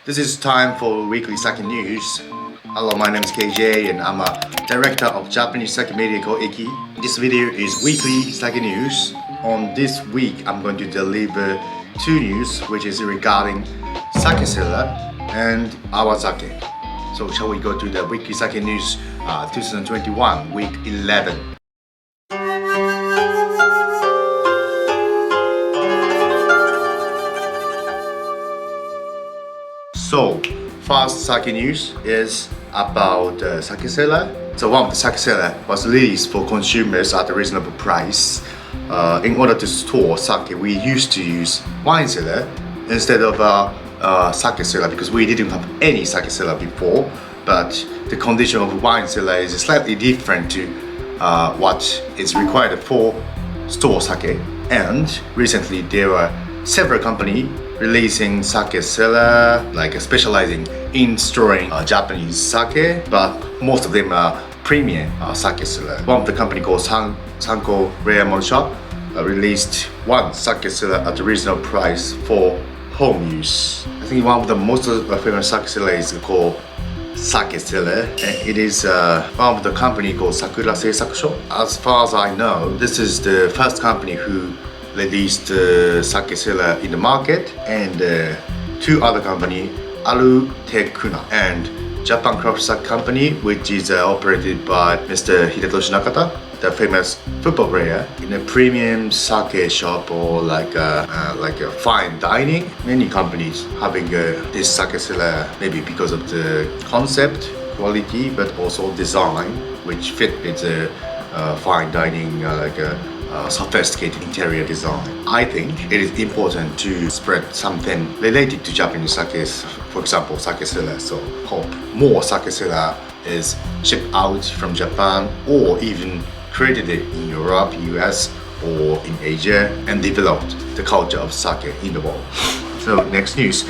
This is time for weekly sake news. Hello, my name is KJ and I'm a director of Japanese sake media called Ikki. This video is weekly sake news. On this week, I'm going to deliver two news which is regarding sake cellar and Awa Sake. So shall we go to the weekly sake news 2021 week 11. So, first sake news is about the sake cellar. So one of the sake cellar was released for consumers at a reasonable price. In order to store sake, we used to use wine cellar instead of sake cellar because we didn't have any sake cellar before. But the condition of wine cellar is slightly different to what is required for store sake. And recently there were several companies releasing sake cellar, like specializing in storing Japanese sake, but most of them are premium sake cellar. One of the company called Sanko Rare Mon Shop released one sake cellar at a reasonable price for home use. I think one of the most famous sake cellar is called Sake cellar. It is one of the company called Sakura Seisakusho. As far as I know, this is the first company who released sake cellar in the market, and two other company, Aru Tekuna and Japan Craft Sake Company, which is operated by Mr. Hidetoshi Nakata, the famous football player, in a premium sake shop or like a fine dining. Many companies having this sake cellar, maybe because of the concept, quality, but also design, which fit with the fine dining, sophisticated interior design. I think it is important to spread something related to Japanese sakes, for example, sake cellar. So hope more sake cellar is shipped out from Japan or even created in Europe, US, or in Asia, and developed the culture of sake in the world. So next news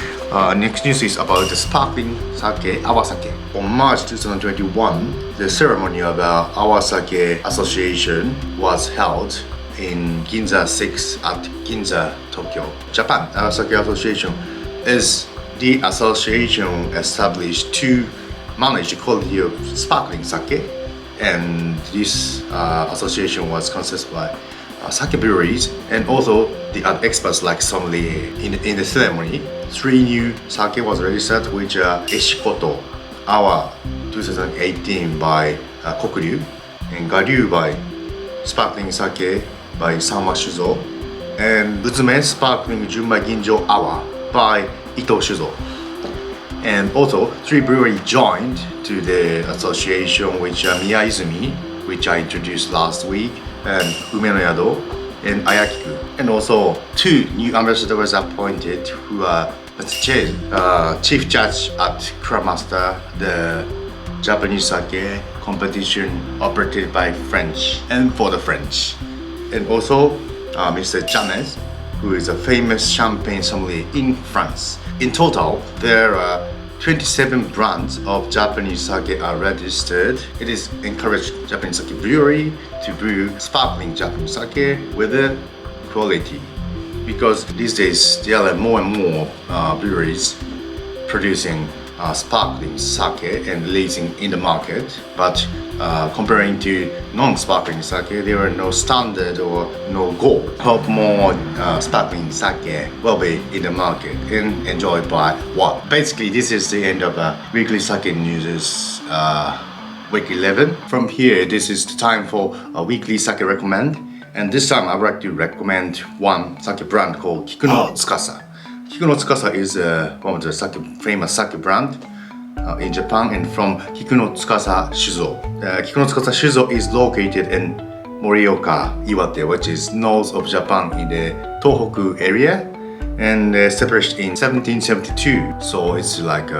is about the sparkling sake, Awa Sake. On March 2021, the ceremony of Awa Sake Association was held in Ginza 6 at Ginza, Tokyo. Japan Awa Sake Association is the association established to manage the quality of sparkling sake, and this association was consisted by sake breweries and also the other experts like sommelier. In the ceremony, 3 new sake was registered, which are Eshikoto Awa 2018 by Kokuryu, and Garyu by Sparkling Sake by Sanwa Shuzo, and Uzume Sparkling Junmai Ginjo Awa by Ito Shuzo. And also 3 breweries joined to the association, which are Miyaizumi, which I introduced last week, and Umenoyado and Ayakiku. And also 2 new ambassadors appointed, who are Chief Judge at Crabmaster, the Japanese sake competition operated by French and for the French. And also Mr. Janes, who is a famous champagne sommelier in France. In total, there are 27 brands of Japanese sake are registered. It is encouraged Japanese sake brewery to brew sparkling Japanese sake with the quality, because these days there are more and more breweries producing sparkling sake and releasing in the market. But comparing to non-sparkling sake, there are no standard or no goal. Hope more sparkling sake will be in the market and enjoyed by what? Basically, this is the end of weekly sake news week 11. From here, this is the time for a weekly sake recommend. And this time, I'd like to recommend one sake brand called Kiku no Tsukasa. Kiku no Tsukasa is one of the famous sake brand in Japan, and from Kiku no Tsukasa Shuzo. Kiku no Tsukasa Shuzo is located in Morioka, Iwate, which is north of Japan in the Tohoku area, and established in 1772. So it's like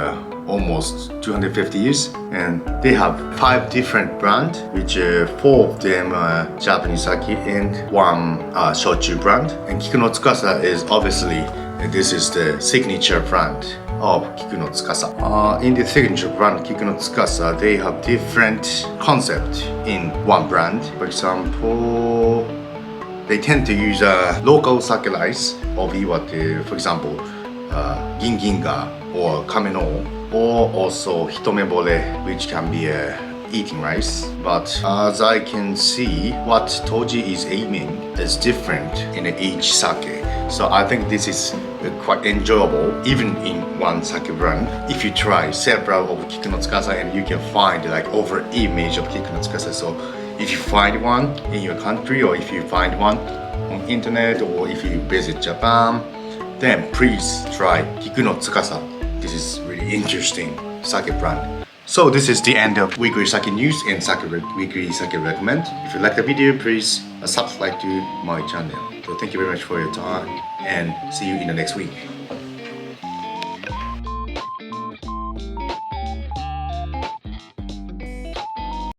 almost 250 years, and they have 5 different brands, which 4 of them are Japanese sake and 1 shochu brand. And Kiku no Tsukasa is obviously, this is the signature brand of Kiku no Tsukasa. In the signature brand Kiku no Tsukasa, they have different concept in one brand. For example, they tend to use local sake rice of Iwate, for example, ginginga or kameno, or also hitomebore, which can be eating rice. But as I can see, what Toji is aiming is different in each sake. So I think this is quite enjoyable, even in one sake brand. If you try several of Kiku no Tsukasa, and you can find like over image of Kiku no Tsukasa. So if you find one in your country, or if you find one on internet, or if you visit Japan, then please try Kiku no Tsukasa. This is really interesting sake brand. So this is the end of weekly sake news and weekly sake recommend. If you like the video, please subscribe to my channel. So thank you very much for your time, and see you in the next week.